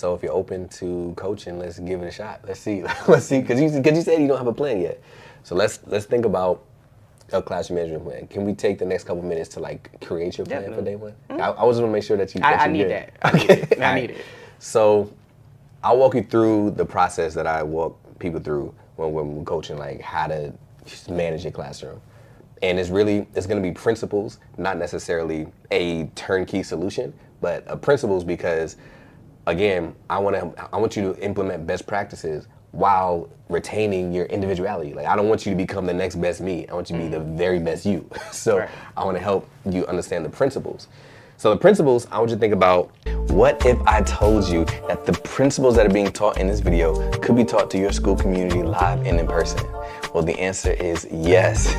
So if you're open to coaching, let's give it a shot. Let's see. Let's see, because you said you don't have a plan yet. So let's think about a classroom management plan. Can we take the next couple minutes to like create your plan for day one? Mm-hmm. I just want to make sure that you. I need that. I need it. So I'll walk you through the process that I walk people through when we're coaching, like how to manage your classroom. And it's going to be principles, not necessarily a turnkey solution, but principles because, again, I want you to implement best practices while retaining your individuality. Like, I don't want you to become the next best me. I want you to be the very best you. So right. I want to help you understand the principles. So the principles, I want you to think about, what if I told you that the principles that are being taught in this video could be taught to your school community live and in person? Well, the answer is yes.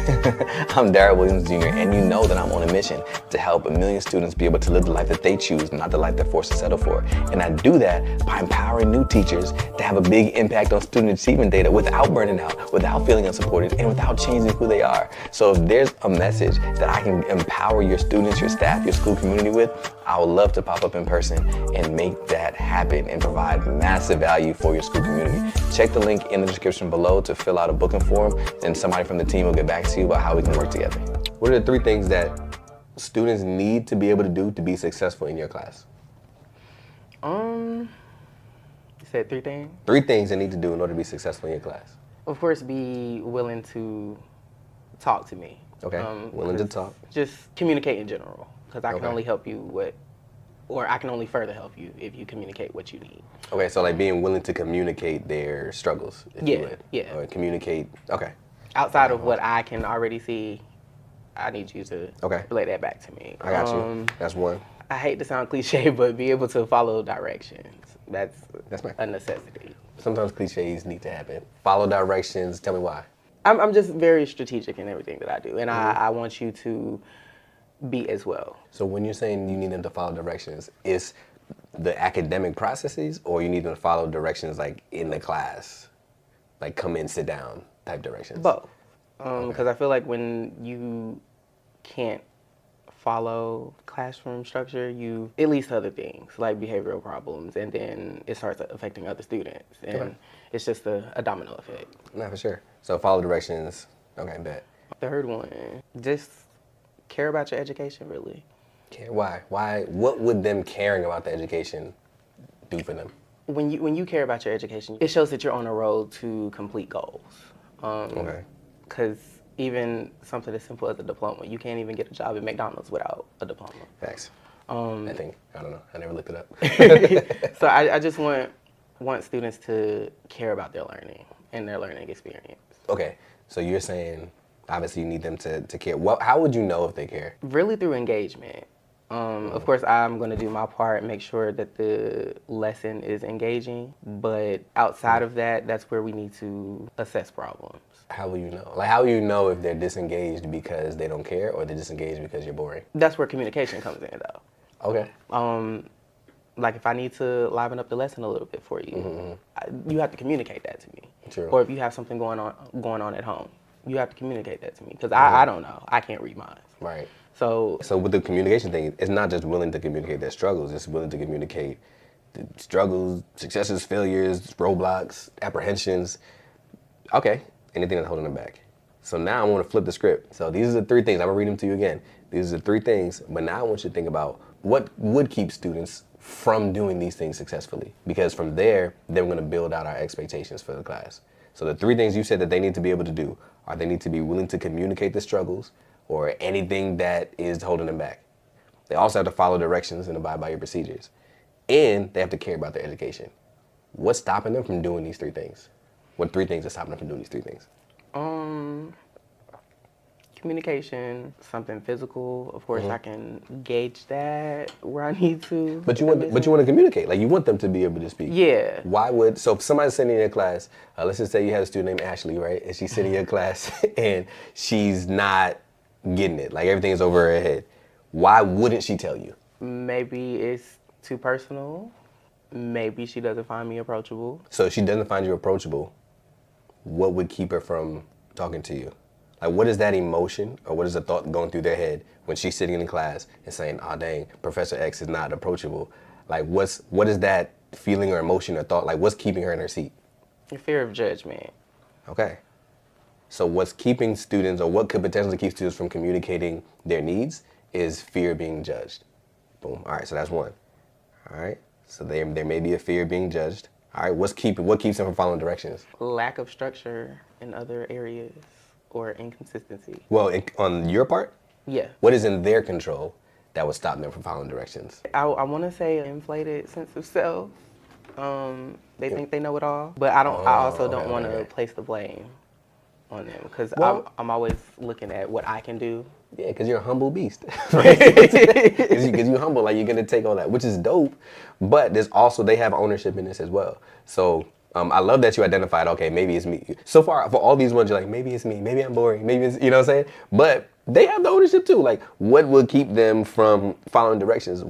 I'm Daryl Williams Jr., and you know that I'm on a mission to help 1 million students be able to live the life that they choose, not the life they're forced to settle for. And I do that by empowering new teachers to have a big impact on student achievement data without burning out, without feeling unsupported, and without changing who they are. So if there's a message that I can empower your students, your staff, your school community with, I would love to pop up in person and make that happen and provide massive value for your school community. Check the link in the description below to fill out a booking form, and somebody from the team will get back to you about how we can work together. What are the 3 things that students need to be able to do to be successful in your class? You said 3 things? 3 things they need to do in order to be successful in your class. Of course, be willing to talk to me. Okay, willing to talk. Just communicate in general, because I can only help you or I can only further help you if you communicate what you need. Okay, so like being willing to communicate their struggles, if you would. Yeah. Or communicate, okay. Outside of what I can already see, I need you to relay that back to me. I got you. That's one. I hate to sound cliche, but be able to follow directions. That's a necessity. Sometimes cliches need to happen. Follow directions, tell me why. I'm just very strategic in everything that I do, and I want you to be as well. So when you're saying you need them to follow directions, is the academic processes, or you need them to follow directions like in the class, like come in, sit down type directions? Both. Because I feel like when you can't follow classroom structure, it leads to other things like behavioral problems, and then it starts affecting other students, and it's just a domino effect. Not for sure. So follow directions. Okay, bet. 3rd one, just care about your education, really. Care? Why? Why? What would them caring about the education do for them? When you care about your education, it shows that you're on a road to complete goals. Because even something as simple as a diploma, you can't even get a job at McDonald's without a diploma. Facts. I don't know. I never looked it up. So I just want students to care about their learning and their learning experience. Okay. So you're saying, obviously, you need them to care. How would you know if they care? Really through engagement. Of course, I'm going to do my part, make sure that the lesson is engaging. But outside of that, that's where we need to assess problems. How will you know? Like, how will you know if they're disengaged because they don't care, or they're disengaged because you're boring? That's where communication comes in, though. Okay. Like, if I need to liven up the lesson a little bit for you, you have to communicate that to me. True. Or if you have something going on at home, you have to communicate that to me, because I don't know. I can't read minds. Right. So with the communication thing, it's not just willing to communicate their struggles, it's willing to communicate the struggles, successes, failures, roadblocks, apprehensions. Okay, anything that's holding them back. So now I want to flip the script. So these are the 3 things. I'm going to read them to you again. These are the 3 things, but now I want you to think about what would keep students from doing these things successfully. Because from there, then we're going to build out our expectations for the class. So the 3 things you said that they need to be able to do are they need to be willing to communicate the struggles or anything that is holding them back. They also have to follow directions and abide by your procedures. And they have to care about their education. What's stopping them from doing these 3 things? What 3 things are stopping them from doing these 3 things? Communication, something physical. Of course, I can gauge that where I need to. But you want to communicate. Like, you want them to be able to speak. Yeah. So if somebody's sitting in your class, let's just say you had a student named Ashley, right? And she's sitting in your class and she's not getting it. Like, everything is over her head. Why wouldn't she tell you? Maybe it's too personal. Maybe she doesn't find me approachable. So if she doesn't find you approachable, what would keep her from talking to you? Like, what is that emotion, or what is the thought going through their head when she's sitting in class and saying, "Oh, dang, Professor X is not approachable"? Like, what is that feeling or emotion or thought? Like, what's keeping her in her seat? The fear of judgment. Okay. So what's keeping students, or what could potentially keep students from communicating their needs, is fear of being judged. Boom. All right, so that's one. All right. So there may be a fear of being judged. All right. What keeps them from following directions? Lack of structure in other areas or inconsistency. Well, on your part, Yeah. what is in their control that would stop them from following directions? I want to say inflated sense of self. They think they know it all, but I also don't want to place the blame on them because I'm always looking at what I can do. Yeah, because you're a humble beast. Because you're humble, like you're gonna take all that, which is dope. But there's also, they have ownership in this as well. So I love that you identified. Okay, maybe it's me. So far, for all these ones, you're like, maybe it's me. Maybe I'm boring. Maybe it's, you know what I'm saying? But they have the ownership too. Like, what will keep them from following directions?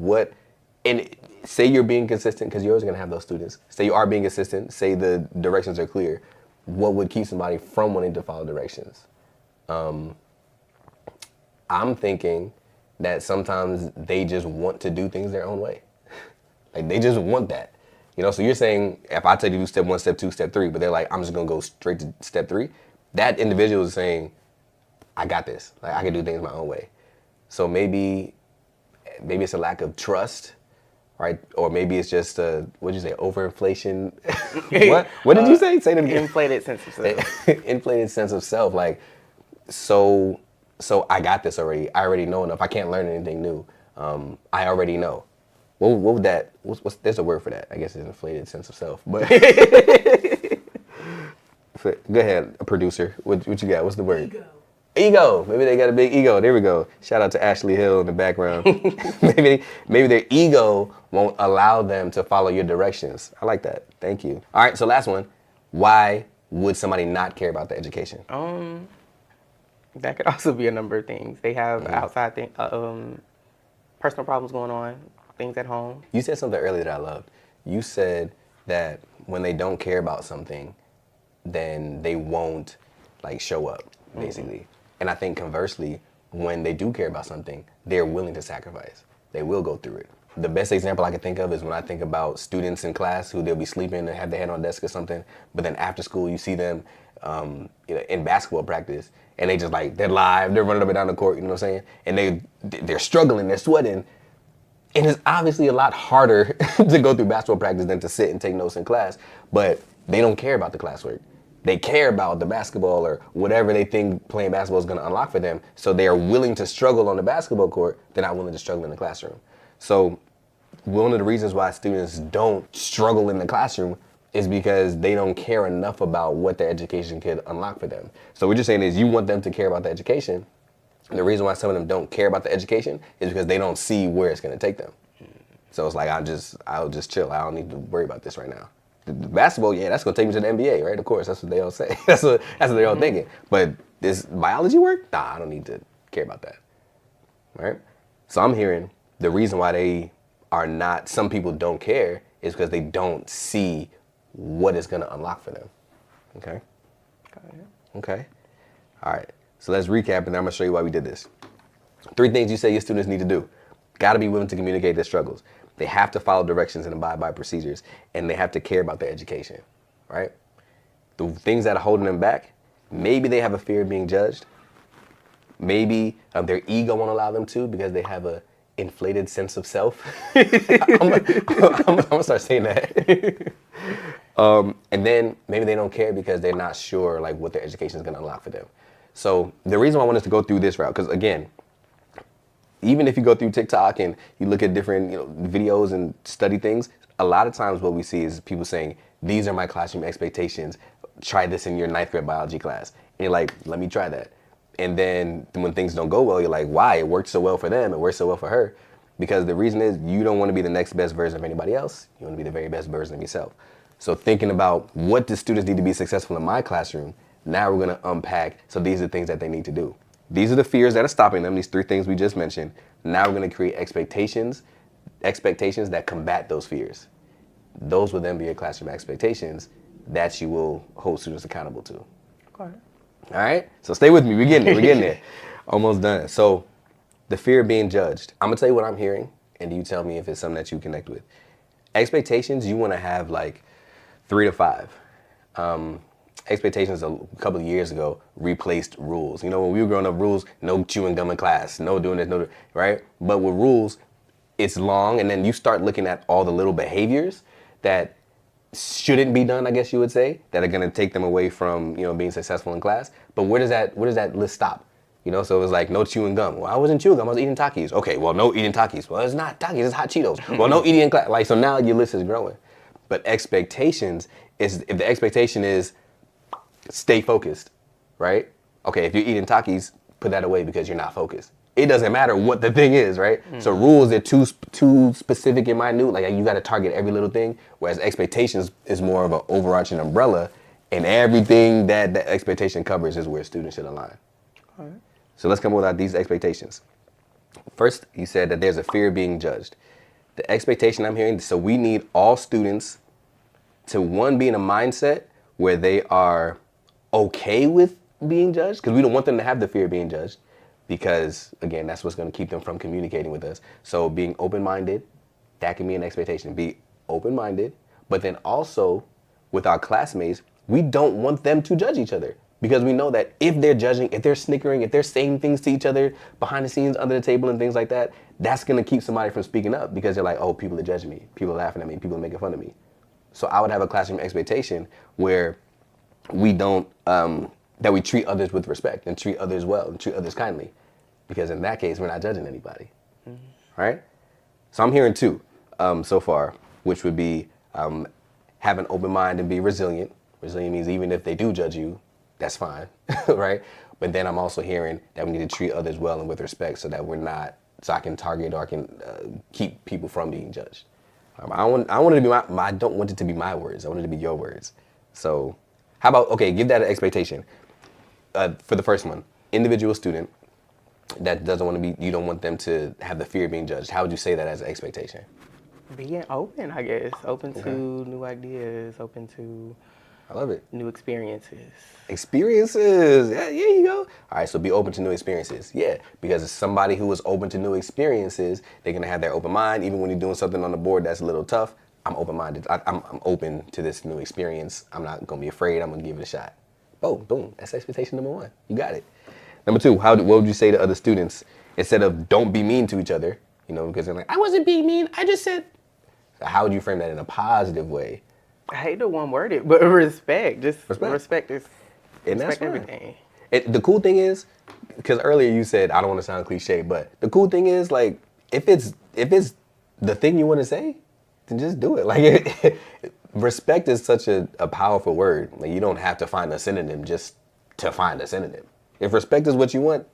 And say you're being consistent, because you're always gonna have those students. Say you are being consistent. Say the directions are clear. What would keep somebody from wanting to follow directions? I'm thinking that sometimes they just want to do things their own way. Like, they just want that. You know, so you're saying, if I tell you to do step 1, step 2, step 3, but they're like, I'm just gonna go straight to step 3, that individual is saying, I got this. Like, I can do things my own way. So maybe it's a lack of trust, right? Or maybe it's just what'd you say, overinflation? What did you say? Say that again. Inflated sense of self. Inflated sense of self. Like, so I got this already. I already know enough. I can't learn anything new. I already know. What would that? There's a word for that. I guess it's inflated sense of self. But go ahead, producer. What you got? What's the word? Ego. Maybe they got a big ego. There we go. Shout out to Ashley Hill in the background. maybe their ego won't allow them to follow your directions. I like that. Thank you. All right. So last one. Why would somebody not care about the education? That could also be a number of things. They have outside personal problems going on, things at home. You said something earlier that I loved. You said that when they don't care about something, then they won't like show up, basically. And I think conversely, when they do care about something, they're willing to sacrifice. They will go through it. The best example I can think of is when I think about students in class who they'll be sleeping and have their head on the desk or something, but then after school you see them in basketball practice and they just like, they're live, they're running up and down the court, you know what I'm saying? And they're struggling, they're sweating. And it's obviously a lot harder to go through basketball practice than to sit and take notes in class, but they don't care about the classwork. They care about the basketball or whatever they think playing basketball is going to unlock for them. So they are willing to struggle on the basketball court. They're not willing to struggle in the classroom. So one of the reasons why students don't struggle in the classroom is because they don't care enough about what their education could unlock for them. So what you're saying is you want them to care about the education. And the reason why some of them don't care about the education is because they don't see where it's going to take them. So it's like, I'll just chill. I don't need to worry about this right now. The basketball, yeah, that's gonna take me to the NBA, right? Of course, that's what they all say. that's what they're all thinking. But this biology work, nah, I don't need to care about that, right? So I'm hearing the reason why they are not. Some people don't care is because they don't see what it's gonna unlock for them. Okay. Okay. All right. So let's recap, and then I'm gonna show you why we did this. 3 things you say your students need to do. Got to be willing to communicate their struggles. They have to follow directions and abide by procedures, and they have to care about their education, right? The things that are holding them back, maybe they have a fear of being judged. Maybe their ego won't allow them to because they have a inflated sense of self. I'm gonna start saying that. And then maybe they don't care because they're not sure like what their education is gonna unlock for them. So the reason why I want us to go through this route, because again, even if you go through TikTok and you look at different videos and study things, a lot of times what we see is people saying, these are my classroom expectations. Try this in your 9th grade biology class. And you're like, let me try that. And then when things don't go well, you're like, why? It worked so well for them. It worked so well for her. Because the reason is you don't want to be the next best version of anybody else. You want to be the very best version of yourself. So thinking about what do students need to be successful in my classroom, now we're going to unpack. So these are the things that they need to do. These are the fears that are stopping them, these 3 things we just mentioned. Now we're going to create expectations that combat those fears. Those will then be your classroom expectations that you will hold students accountable to. Okay. All right? So stay with me. We're getting there. Almost done. So the fear of being judged. I'm going to tell you what I'm hearing, and you tell me if it's something that you connect with. Expectations, you want to have like 3 to 5. Expectations a couple of years ago replaced rules. You know, when we were growing up, rules, no chewing gum in class, no doing this, no, right? But with rules, it's long, and then you start looking at all the little behaviors that shouldn't be done, I guess you would say, that are going to take them away from, you know, being successful in class. But where does that list stop? You know, so it was like no chewing gum. Well, I wasn't chewing gum, I was eating Takis. Okay, well, no eating Takis. Well, it's not Takis, it's hot Cheetos. Well, no eating in class. Like, so now your list is growing. But expectations is, if the expectation is stay focused, right? Okay, if you're eating Takis, put that away because you're not focused. It doesn't matter what the thing is, right? So rules are too specific and minute. Like, you got to target every little thing. Whereas expectations is more of an overarching umbrella, and everything that the expectation covers is where students should align. All right. So let's come up with these expectations. First, you said that there's a fear of being judged. The expectation I'm hearing, so we need all students to, one, be in a mindset where they are okay with being judged, because we don't want them to have the fear of being judged, because, again, that's what's going to keep them from communicating with us. So being open-minded, that can be an expectation. Be open-minded, but then also with our classmates, we don't want them to judge each other, because we know that if they're judging, if they're snickering, if they're saying things to each other behind the scenes, under the table and things like that, that's going to keep somebody from speaking up, because they're like, oh, people are judging me, people are laughing at me, people are making fun of me. So I would have a classroom expectation where we don't, that we treat others with respect and treat others well and treat others kindly, because in that case, we're not judging anybody, right? So I'm hearing 2 so far, which would be have an open mind and be resilient. Resilient means even if they do judge you, that's fine, right? But then I'm also hearing that we need to treat others well and with respect, so that we're not, so I can target, or I can keep people from being judged. I don't want it to be I don't want it to be my words. I want it to be your words. So how about, okay, give that an expectation. For the first one, individual student that doesn't want to be, you don't want them to have the fear of being judged. How would you say that as an expectation? Being open, I guess. Open to new ideas, open to, I love it. new experiences. Experiences. Yeah, there you go. All right, so be open to new experiences. Yeah, because somebody who is open to new experiences, they're going to have their open mind. Even when you're doing something on the board that's a little tough, I'm open-minded. I'm open to this new experience. I'm not going to be afraid. I'm going to give it a shot. Oh, boom. That's expectation number 1. You got it. Number 2, what would you say to other students instead of don't be mean to each other? You know, because they're like, I wasn't being mean. I just said. So how would you frame that in a positive way? I hate the one worded, but respect. Just respect is And that's respect fine. everything. The cool thing is, because earlier you said, I don't want to sound cliche, but the cool thing is, like, if it's the thing you want to say, then just do it. Like, respect is such a powerful word. Like, you don't have to find a synonym just to find a synonym. If respect is what you want,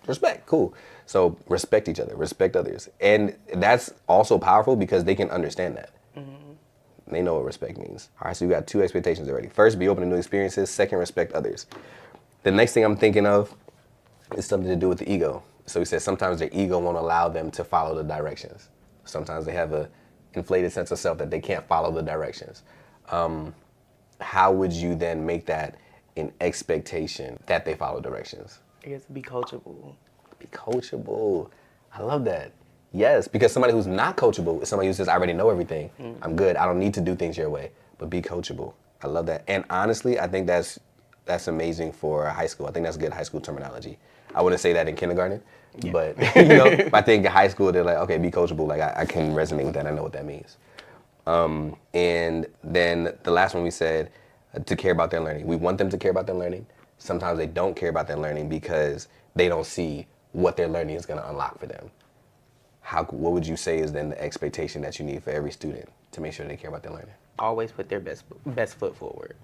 respect, cool. So respect each other, respect others. And that's also powerful because they can understand that. They know what respect means. All right, so you got 2 expectations already. First, be open to new experiences. Second, respect others. The next thing I'm thinking of is something to do with the ego. So he says sometimes their ego won't allow them to follow the directions. Sometimes they have a inflated sense of self that they can't follow the directions. How would you then make that an expectation that they follow directions? I guess be coachable. Be coachable. I love that. Yes, because somebody who's not coachable is somebody who says, I already know everything. I'm good. I don't need to do things your way. But be coachable. I love that. And honestly, I think that's amazing for high school. I think that's good high school terminology. I wouldn't say that in kindergarten, but you know, I think in high school they're like, okay, be coachable. Like I can resonate with that. I know what that means. And then the last one we said, to care about their learning. We want them to care about their learning. Sometimes they don't care about their learning because they don't see what their learning is going to unlock for them. What would you say is then the expectation that you need for every student to make sure they care about their learning? Always put their best foot forward,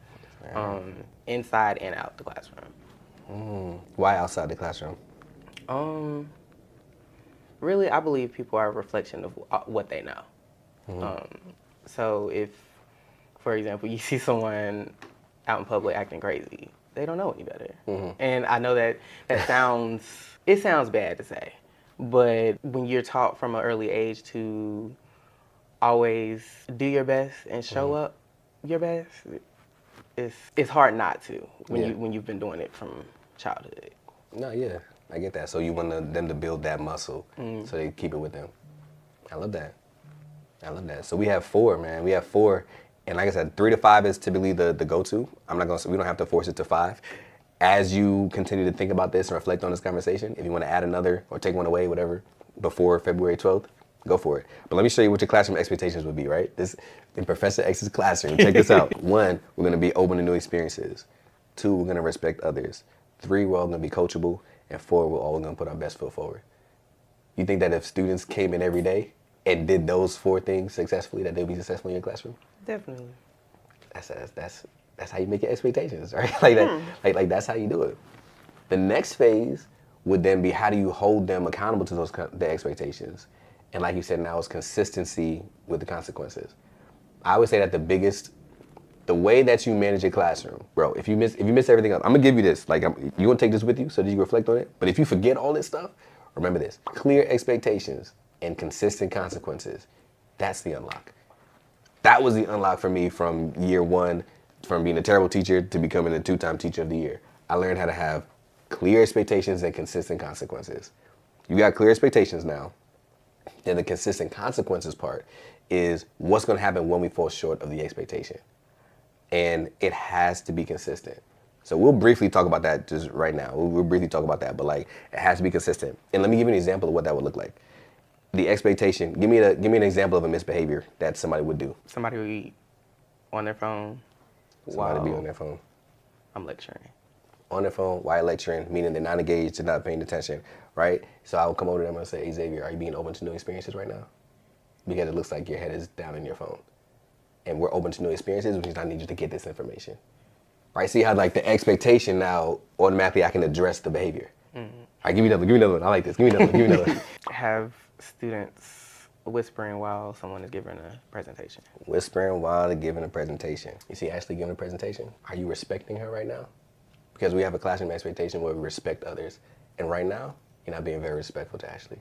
inside and out the classroom. Why outside the classroom? Really, I believe people are a reflection of what they know. So if, for example, you see someone out in public acting crazy, they don't know any better. And I know that sounds bad to say. But when you're taught from an early age to always do your best and show up your best, it's hard not to when you've been doing it from childhood. No, yeah, I get that. So you want them to build that muscle so they keep it with them. I love that. I love that. So we have 4, man. We have 4, and like I said, 3 to 5 is typically the go-to. I'm not gonna. We don't have to force it to 5. As you continue to think about this and reflect on this conversation, if you want to add another or take one away, whatever, before February 12th, go for it. But let me show you what your classroom expectations would be. Right? This in Professor X's classroom. Check this out. 1, we're gonna be open to new experiences. 2, we're gonna respect others. 3, we're all gonna be coachable, and 4, we're all gonna put our best foot forward. You think that if students came in every day and did those 4 things successfully, that they'll be successful in your classroom? Definitely. That's how you make your expectations, right? Like that, like that's how you do it. The next phase would then be how do you hold them accountable to the expectations? And like you said, now it's consistency with the consequences. I would say that the way that you manage your classroom, bro, if you miss everything else, I'm gonna give you this. Like, you gonna take this with you so that you reflect on it. But if you forget all this stuff, remember this: clear expectations and consistent consequences. That's the unlock. That was the unlock for me from year 1, from being a terrible teacher to becoming a 2-time teacher of the year. I learned how to have clear expectations and consistent consequences. You got clear expectations now. Then the consistent consequences part is what's going to happen when we fall short of the expectation. And it has to be consistent. So we'll briefly talk about that just right now. We'll briefly talk about that, but like it has to be consistent. And let me give you an example of what that would look like. The expectation. Give me an example of a misbehavior that somebody would do. Somebody would be on their phone. Somebody be on their phone. I'm lecturing. On their phone while lecturing, meaning they're not engaged, they're not paying attention, right? So I would come over to them and say, hey, Xavier, are you being open to new experiences right now? Because it looks like your head is down in your phone. And we're open to new experiences, which means I need you to get this information. Right? See how like the expectation now, automatically I can address the behavior. All right, give me another one. I like this. Give me another one. Have students whispering while someone is giving a presentation. Whispering while they're giving a presentation. You see Ashley giving a presentation? Are you respecting her right now? Because we have a classroom expectation where we respect others. And right now, you're not being very respectful to Ashley.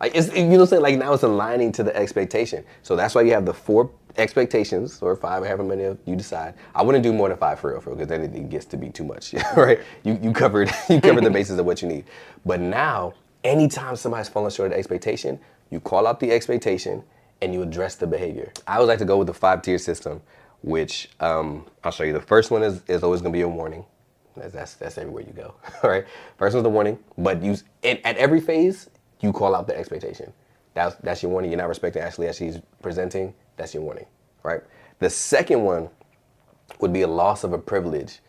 Like, it's, you know what I'm saying? Like, now it's aligning to the expectation. So that's why you have the 4 expectations, or 5, however many you decide. I wouldn't do more than 5 for real, because then it gets to be too much, right? You covered the basis of what you need. But now, anytime somebody's falling short of the expectation, you call out the expectation and you address the behavior. I always like to go with the 5-tier system, which I'll show you. The first one is always gonna be a warning. That's everywhere you go, all right? First one's the warning, but at every phase, you call out the expectation. That's your warning. You're not respecting Ashley as she's presenting. That's your warning, right? The second one would be a loss of a privilege,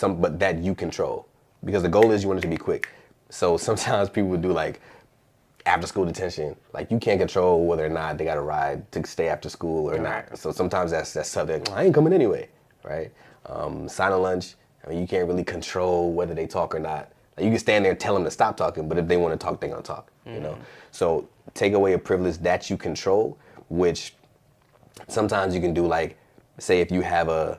but that you control, because the goal is you want it to be quick. So sometimes people would do like after school detention. Like, you can't control whether or not they got a ride to stay after school or not. So sometimes that's something, I ain't coming anyway, right? Silent lunch. I mean, you can't really control whether they talk or not. Like, you can stand there and tell them to stop talking, but if they want to talk, they're gonna talk, you know? So take away a privilege that you control, which sometimes you can do, like, say if you have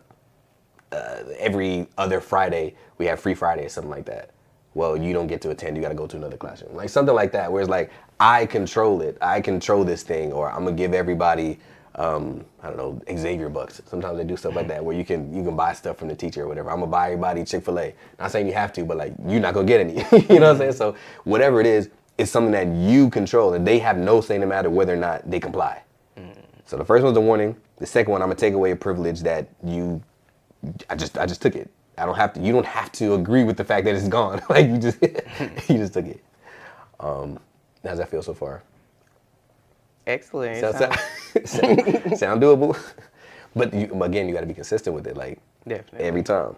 every other Friday, we have free Friday or something like that. Well, you don't get to attend, you gotta go to another classroom. Like something like that, where it's like, I control it, I control this thing, or I'm gonna give everybody, I don't know, Xavier bucks. Sometimes they do stuff like that where you can buy stuff from the teacher or whatever. I'm gonna buy everybody Chick-fil-A. Not saying you have to, but like, you're not gonna get any, you know what I'm saying? So whatever it is, it's something that you control and they have no say no matter whether or not they comply. So the first one's a warning. The second one, I'm gonna take away a privilege that I just took it. You don't have to agree with the fact that it's gone. Like, you just took it. How's that feel so far? Excellent. Sound doable? But again, you got to be consistent with it, like, definitely every time.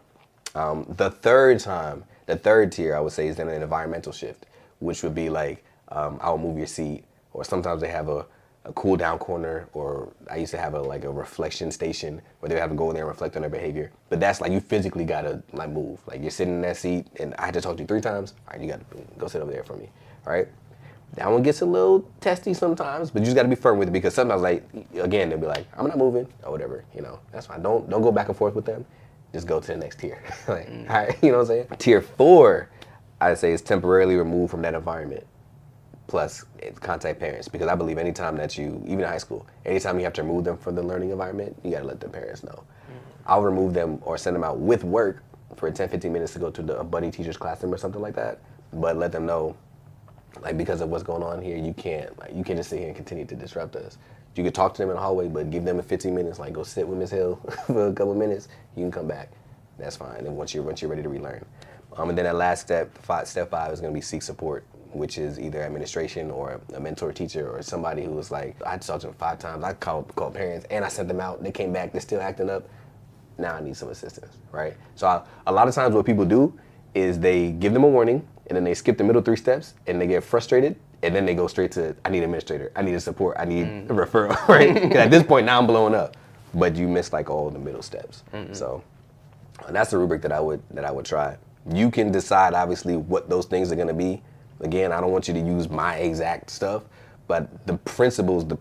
The third tier, I would say, is then an environmental shift, which would be like, I'll move your seat, or sometimes they have a cool down corner, or I used to have a reflection station where they would have to go in there and reflect on their behavior. But that's like, you physically gotta like move. Like, you're sitting in that seat and I had to talk to you 3 times. All right, you gotta go sit over there for me. All right. That one gets a little testy sometimes, but you just gotta be firm with it, because sometimes, like, again, they'll be like, I'm not moving or whatever, you know. That's fine. Don't go back and forth with them. Just go to the next tier. Like, all right, you know what I'm saying? Tier 4, I'd say, is temporarily removed from that environment. Plus, contact parents, because I believe anytime that even in high school, anytime you have to remove them from the learning environment, you gotta let the parents know. I'll remove them or send them out with work for 10, 15 minutes to go to a buddy teacher's classroom or something like that, but let them know, like, because of what's going on here, you can't just sit here and continue to disrupt us. You could talk to them in the hallway, but give them 15 minutes. Like, go sit with Miss Hill for a couple minutes. You can come back. That's fine. And once you're ready to relearn, and then that last step 5 is going to be seek support, which is either administration or a mentor teacher or somebody who was like, I talked to them 5 times. I called parents and I sent them out. They came back. They're still acting up. Now I need some assistance, right? So a lot of times what people do is they give them a warning and then they skip the middle 3 steps and they get frustrated and then they go straight to, I need an administrator, I need a support, I need a referral, right? 'Cause at this point now I'm blowing up, but you miss like all the middle steps. So that's the rubric that I would try. You can decide obviously what those things are gonna be. Again, I don't want you to use my exact stuff, but the principles, the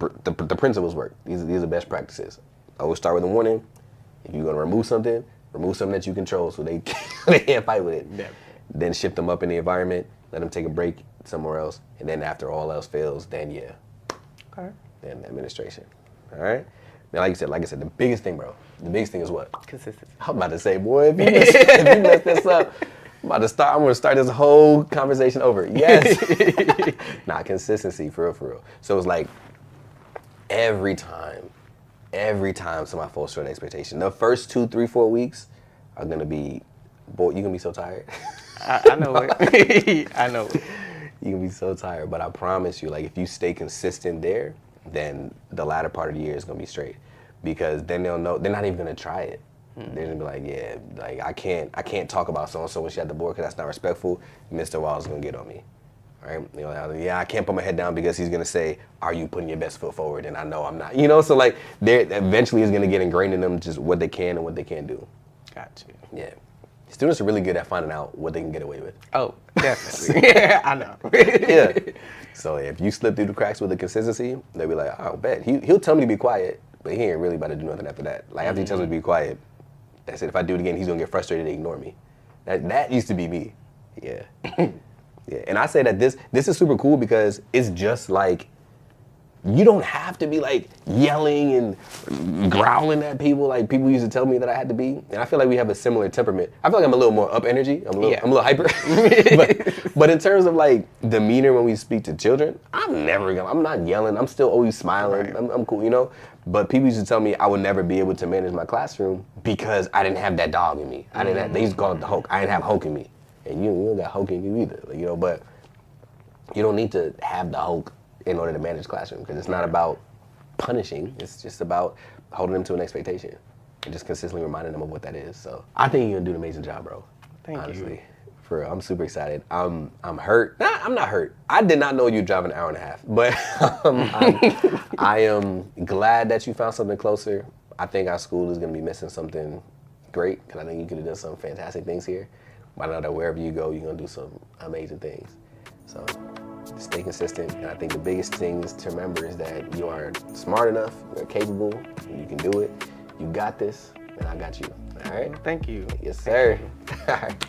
principles work. These are best practices. I always start with a warning. If you're gonna remove something that you control so they can't fight with it. Yeah. Then shift them up in the environment, let them take a break somewhere else, and then after all else fails, then yeah. Okay. Then administration. All right? Now, like I said, the biggest thing, bro, is what? Consistency. I'm about to say, boy, if you mess this up, I'm gonna start this whole conversation over. Yes. Nah, consistency, for real. So it's like every time somebody falls short of expectation, the first 2, 3, 4 weeks are gonna be, boy, you're gonna be so tired. I know it. I know it. You're gonna be so tired, but I promise you, like, if you stay consistent there, then the latter part of the year is gonna be straight. Because then they'll know, they're not even gonna try it. They're gonna be like, yeah, like, I can't talk about so-and-so when she's at the board because that's not respectful. Mr. Wall's gonna get on me. Right? You know, yeah, I can't put my head down because he's gonna say, are you putting your best foot forward? And I know I'm not. You know, so like, eventually it's gonna get ingrained in them just what they can and what they can't do. Got you. Yeah. Students are really good at finding out what they can get away with. Oh, definitely. Yeah, I know. Yeah. So if you slip through the cracks with the consistency, they'll be like, oh, bet. He'll tell me to be quiet, but he ain't really about to do nothing after that. Like, after he tells me to be quiet, that's it. If I do it again, he's gonna get frustrated and ignore me. That used to be me. Yeah. Yeah. And I say that this is super cool because it's just like, you don't have to be like yelling and growling at people like people used to tell me that I had to be. And I feel like we have a similar temperament. I feel like I'm a little more up energy. I'm a little hyper. but in terms of like demeanor when we speak to children, I'm not yelling. I'm still always smiling. Right. I'm cool, you know? But people used to tell me I would never be able to manage my classroom because I didn't have that dog in me. They used to call it the Hulk. I didn't have Hulk in me. And you don't got Hulk in you either, you know, but you don't need to have the Hulk in order to manage classroom, because it's not about punishing. It's just about holding them to an expectation and just consistently reminding them of what that is. So I think you're gonna do an amazing job, bro. Honestly. You. For real, I'm super excited. I'm hurt. Nah, I'm not hurt. I did not know you'd drive an hour and a half, but I am glad that you found something closer. I think our school is gonna be missing something great, because I think you could have done some fantastic things here. But I know that wherever you go, you're gonna do some amazing things. So stay consistent, and I think the biggest things to remember is that you are smart enough, you're capable, you can do it, you got this, and I got you. All right? Thank you. Yes, sir. All right.